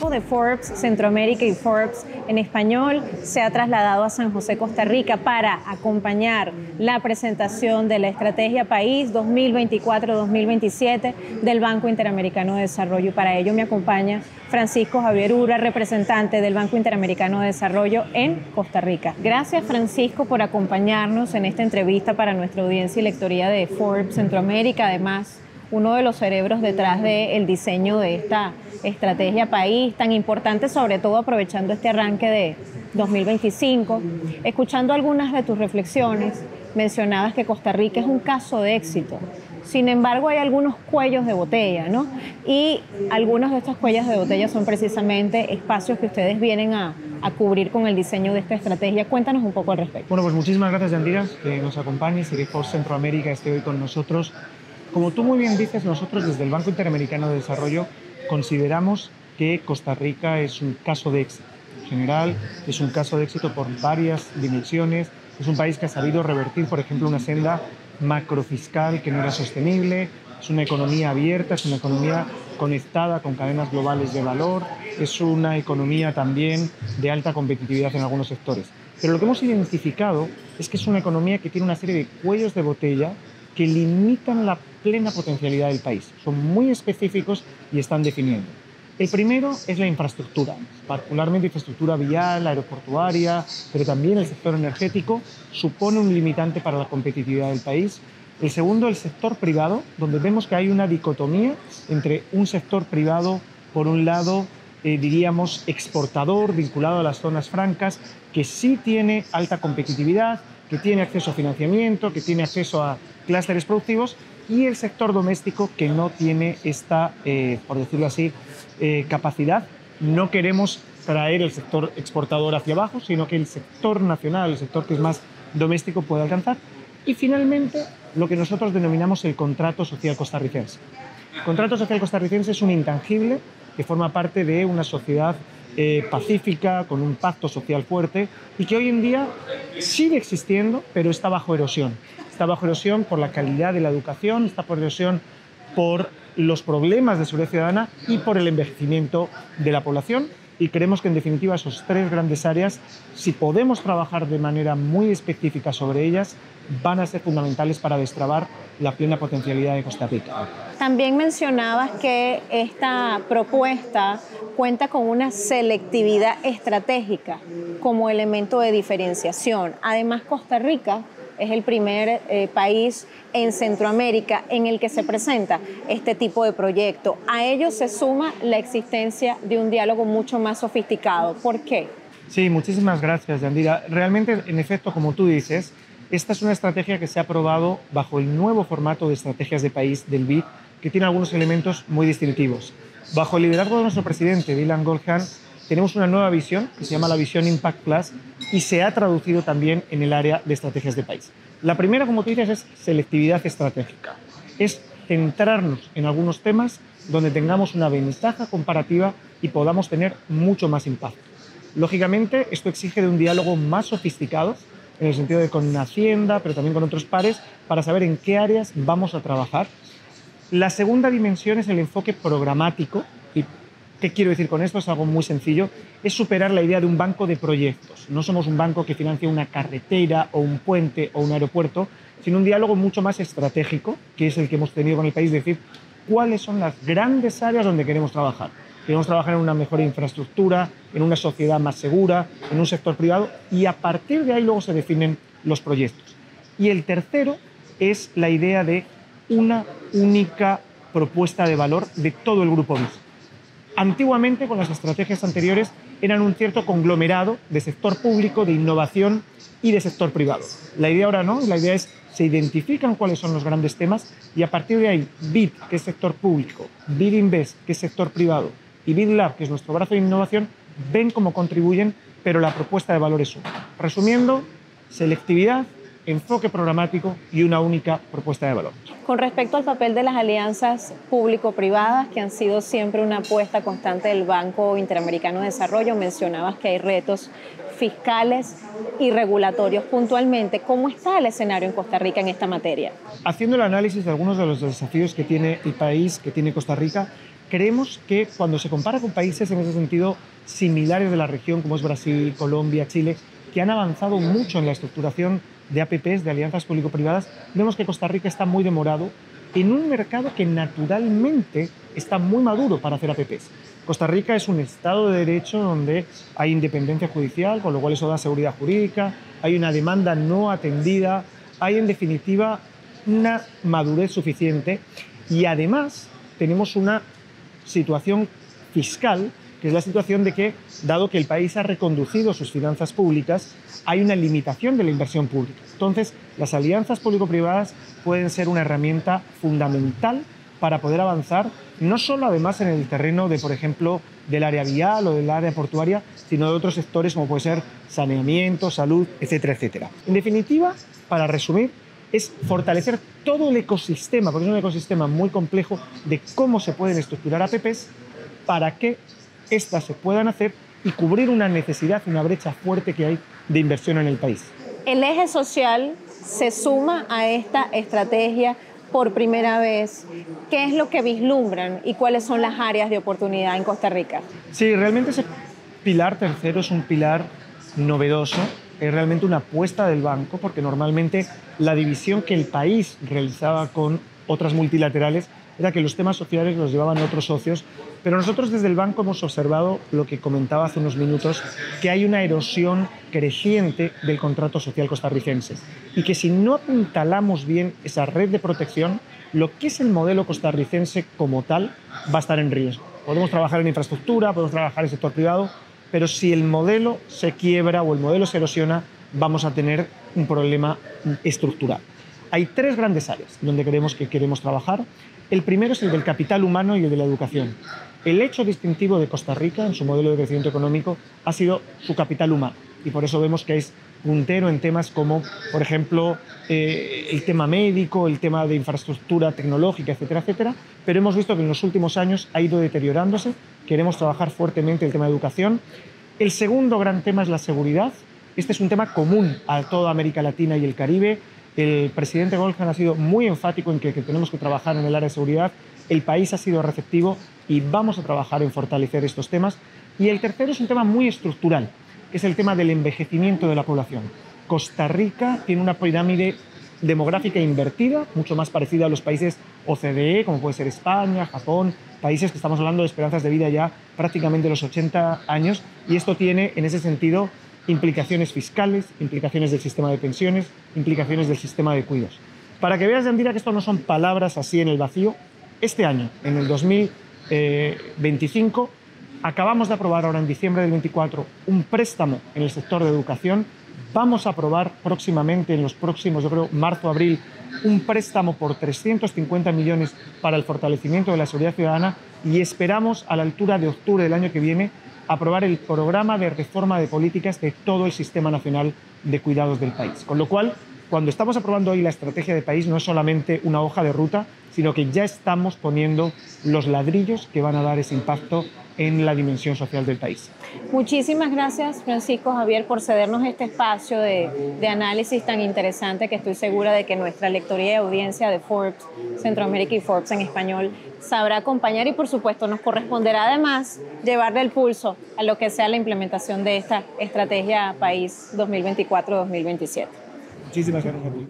equipo de Forbes Centroamérica y Forbes en español se ha trasladado a San José, Costa Rica, para acompañar la presentación de la Estrategia País 2024-2027 del Banco Interamericano de Desarrollo. Y para ello me acompaña Francisco Javier Urra, representante del Banco Interamericano de Desarrollo en Costa Rica. Gracias, Francisco, por acompañarnos en esta entrevista para nuestra audiencia y lectoría de Forbes Centroamérica. Además, uno de los cerebros detrás del diseño de esta estrategia país, tan importante, sobre todo aprovechando este arranque de 2025. Escuchando algunas de tus reflexiones, mencionabas que Costa Rica es un caso de éxito. Sin embargo, hay algunos cuellos de botella, ¿no? Y algunos de estos cuellos de botella son precisamente espacios que ustedes vienen a cubrir con el diseño de esta estrategia. Cuéntanos un poco al respecto. Bueno, pues muchísimas gracias, Yandira, que nos acompañes y que Forbes Centroamérica esté hoy con nosotros. Como tú muy bien dices, nosotros desde el Banco Interamericano de Desarrollo consideramos que Costa Rica es un caso de éxito. En general, es un caso de éxito por varias dimensiones. Es un país que ha sabido revertir, por ejemplo, una senda macrofiscal que no era sostenible. Es una economía abierta, es una economía conectada con cadenas globales de valor. Es una economía también de alta competitividad en algunos sectores. Pero lo que hemos identificado es que es una economía que tiene una serie de cuellos de botella que limitan la plena potencialidad del país. Son muy específicos y están definiendo. El primero es la infraestructura, particularmente infraestructura vial, aeroportuaria, pero también el sector energético supone un limitante para la competitividad del país. El segundo, el sector privado, donde vemos que hay una dicotomía entre un sector privado, por un lado, diríamos, exportador, vinculado a las zonas francas, que sí tiene alta competitividad, que tiene acceso a financiamiento, que tiene acceso a clústeres productivos, y el sector doméstico que no tiene esta, por decirlo así, capacidad. No queremos traer el sector exportador hacia abajo, sino que el sector nacional, el sector que es más doméstico, pueda alcanzar. Y finalmente, lo que nosotros denominamos el contrato social costarricense. El contrato social costarricense es un intangible que forma parte de una sociedad pacífica, con un pacto social fuerte y que hoy en día sigue existiendo, pero está bajo erosión. Está bajo erosión por la calidad de la educación, está bajo erosión por los problemas de seguridad ciudadana y por el envejecimiento de la población. Y creemos que, en definitiva, esos tres grandes áreas, si podemos trabajar de manera muy específica sobre ellas, van a ser fundamentales para destrabar la plena potencialidad de Costa Rica. También mencionabas que esta propuesta cuenta con una selectividad estratégica como elemento de diferenciación. Además, Costa Rica es el primer país en Centroamérica en el que se presenta este tipo de proyecto. A ello se suma la existencia de un diálogo mucho más sofisticado. ¿Por qué? Sí, muchísimas gracias, Yandira. Realmente, en efecto, como tú dices, esta es una estrategia que se ha aprobado bajo el nuevo formato de estrategias de país del BID, que tiene algunos elementos muy distintivos. Bajo el liderazgo de nuestro presidente, Dylan Goldhahn, tenemos una nueva visión que se llama la visión Impact Plus y se ha traducido también en el área de estrategias de país. La primera, como tú dices, es selectividad estratégica. Es centrarnos en algunos temas donde tengamos una ventaja comparativa y podamos tener mucho más impacto. Lógicamente, esto exige de un diálogo más sofisticado, en el sentido de con Hacienda, pero también con otros pares, para saber en qué áreas vamos a trabajar. La segunda dimensión es el enfoque programático. ¿Y qué quiero decir con esto? Es algo muy sencillo. Es superar la idea de un banco de proyectos. No somos un banco que financia una carretera o un puente o un aeropuerto, sino un diálogo mucho más estratégico, que es el que hemos tenido con el país, decir cuáles son las grandes áreas donde queremos trabajar. Queremos trabajar en una mejor infraestructura, en una sociedad más segura, en un sector privado, y a partir de ahí luego se definen los proyectos. Y el tercero es la idea de una única propuesta de valor de todo el grupo BID. Antiguamente, con las estrategias anteriores, eran un cierto conglomerado de sector público, de innovación y de sector privado. La idea ahora no, la idea es se identifican cuáles son los grandes temas y a partir de ahí BID, que es sector público, BID Invest, que es sector privado, y BID Lab, que es nuestro brazo de innovación, ven cómo contribuyen, pero la propuesta de valor es una. Resumiendo, selectividad, enfoque programático y una única propuesta de valor. Con respecto al papel de las alianzas público-privadas, que han sido siempre una apuesta constante del Banco Interamericano de Desarrollo, mencionabas que hay retos fiscales y regulatorios puntualmente. ¿Cómo está el escenario en Costa Rica en esta materia? Haciendo el análisis de algunos de los desafíos que tiene el país, que tiene Costa Rica, creemos que cuando se compara con países en ese sentido similares de la región, como es Brasil, Colombia, Chile, que han avanzado mucho en la estructuración de APPs, de alianzas público-privadas, vemos que Costa Rica está muy demorado en un mercado que naturalmente está muy maduro para hacer APPs. Costa Rica es un Estado de Derecho donde hay independencia judicial, con lo cual eso da seguridad jurídica, hay una demanda no atendida, hay en definitiva una madurez suficiente y además tenemos una situación fiscal, que es la situación de que, dado que el país ha reconducido sus finanzas públicas, hay una limitación de la inversión pública. Entonces, las alianzas público-privadas pueden ser una herramienta fundamental para poder avanzar, no solo además en el terreno de, por ejemplo, del área vial o del área portuaria, sino de otros sectores como puede ser saneamiento, salud, etcétera, etcétera. En definitiva, para resumir, es fortalecer todo el ecosistema, porque es un ecosistema muy complejo de cómo se pueden estructurar APPs para que éstas se puedan hacer y cubrir una necesidad, una brecha fuerte que hay de inversión en el país. El eje social se suma a esta estrategia por primera vez. ¿Qué es lo que vislumbran y cuáles son las áreas de oportunidad en Costa Rica? Sí, realmente ese pilar tercero es un pilar novedoso, es realmente una apuesta del banco, porque normalmente la división que el país realizaba con otras multilaterales era que los temas sociales los llevaban otros socios, pero nosotros desde el banco hemos observado lo que comentaba hace unos minutos, que hay una erosión creciente del contrato social costarricense y que si no apuntalamos bien esa red de protección, lo que es el modelo costarricense como tal va a estar en riesgo. Podemos trabajar en infraestructura, podemos trabajar en el sector privado, pero si el modelo se quiebra o el modelo se erosiona, vamos a tener un problema estructural. Hay tres grandes áreas donde queremos trabajar. El primero es el del capital humano y el de la educación. El hecho distintivo de Costa Rica en su modelo de crecimiento económico ha sido su capital humano y por eso vemos que es puntero en temas como, por ejemplo, el tema médico, el tema de infraestructura tecnológica, etcétera, etcétera, pero hemos visto que en los últimos años ha ido deteriorándose. Queremos trabajar fuertemente el tema de educación. El segundo gran tema es la seguridad. Este es un tema común a toda América Latina y el Caribe. El presidente Golkan ha sido muy enfático en que tenemos que trabajar en el área de seguridad. El país ha sido receptivo y vamos a trabajar en fortalecer estos temas. Y el tercero es un tema muy estructural, que es el tema del envejecimiento de la población. Costa Rica tiene una pirámide demográfica invertida, mucho más parecida a los países OCDE, como puede ser España, Japón, países que estamos hablando de esperanzas de vida ya prácticamente los 80 años, y esto tiene, en ese sentido, implicaciones fiscales, implicaciones del sistema de pensiones, implicaciones del sistema de cuidados. Para que veas, Yandira, que esto no son palabras así en el vacío, este año, en el 2025, acabamos de aprobar ahora en diciembre del 24 un préstamo en el sector de educación. Vamos a aprobar próximamente, en los próximos, yo creo, marzo-abril, un préstamo por 350 millones para el fortalecimiento de la seguridad ciudadana y esperamos, a la altura de octubre del año que viene, aprobar el programa de reforma de políticas de todo el sistema nacional de cuidados del país. Con lo cual, cuando estamos aprobando hoy la estrategia de país, no es solamente una hoja de ruta, sino que ya estamos poniendo los ladrillos que van a dar ese impacto en la dimensión social del país. Muchísimas gracias, Francisco Javier, por cedernos este espacio de análisis tan interesante que estoy segura de que nuestra lectoría y audiencia de Forbes Centroamérica y Forbes en español sabrá acompañar y, por supuesto, nos corresponderá además llevarle el pulso a lo que sea la implementación de esta estrategia país 2024-2027. Muchísimas gracias a ti.